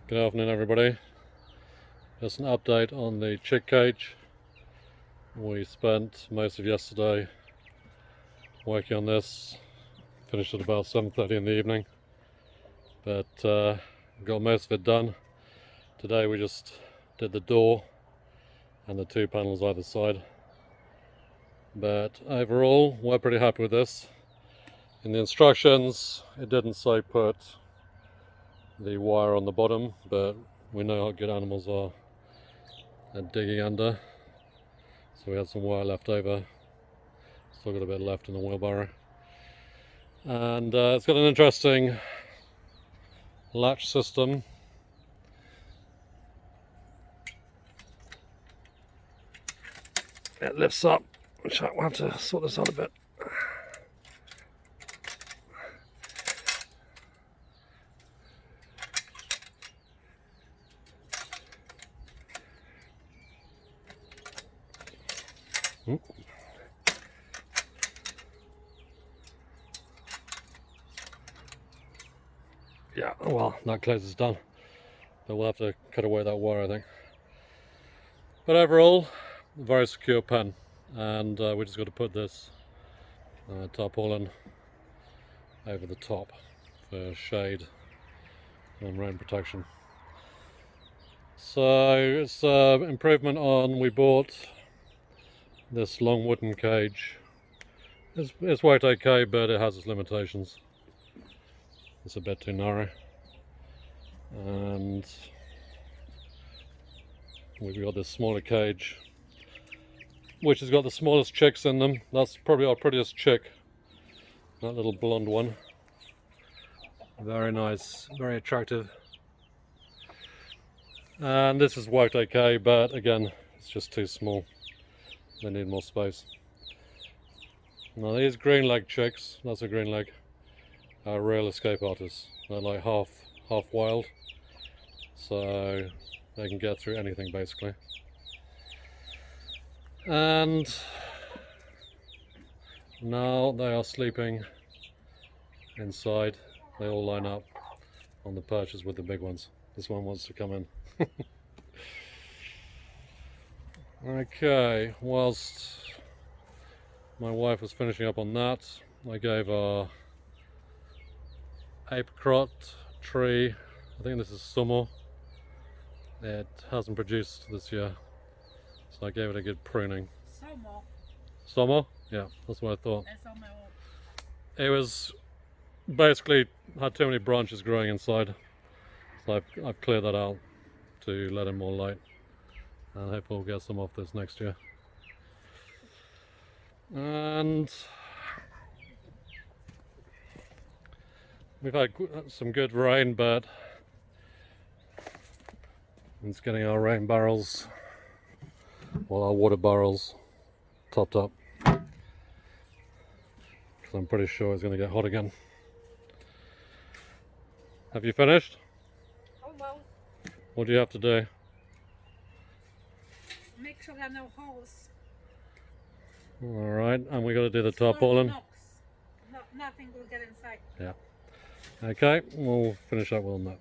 Good afternoon, everybody. Just an update on the chick cage. We spent most of yesterday working on this, finished at about 7:30 in the evening, but got most of it done. Today we just did the door and the two panels either side, but overall we're pretty happy with this. In the instructions it didn't say put the wire on the bottom, but we know how good animals are at digging under, so we had some wire left over. Still got a bit left in the wheelbarrow, and it's got an interesting latch system. It lifts up, which I'll have to sort this out a bit. Yeah, well, that closes down, but we'll have to cut away that wire, I think. But overall, a very secure pen, and we just got to put this tarpaulin over the top for shade and rain protection. So it's an improvement on, we bought this long wooden cage. It's worked okay, but it has its limitations. It's a bit too narrow, and we've got this smaller cage which has got the smallest chicks in them. That's probably our prettiest chick, that little blonde one. Very nice, very attractive. And this has worked okay, but again, it's just too small. They need more space. Now these green leg chicks, that's a green leg, are real escape artists. They're like half wild, so they can get through anything basically. And now they are sleeping inside. They all line up on the perches with the big ones. This one wants to come in. Okay, whilst my wife was finishing up on that, I gave our apricot tree, I think this is summer, it hasn't produced this year, so I gave it a good pruning. Summer? Yeah, that's what I thought. It was basically had too many branches growing inside, so I've cleared that out to let in more light, and hopefully we'll get some off this next year. And we've had some good rain, but it's getting our rain barrels, well, our water barrels topped up, because I'm pretty sure it's going to get hot again. Have you finished? Almost. What do you have to do? Make sure there are no holes. Alright, and we got to do the tarpaulin. Nothing will get inside. Yeah. Okay, we'll finish up with that.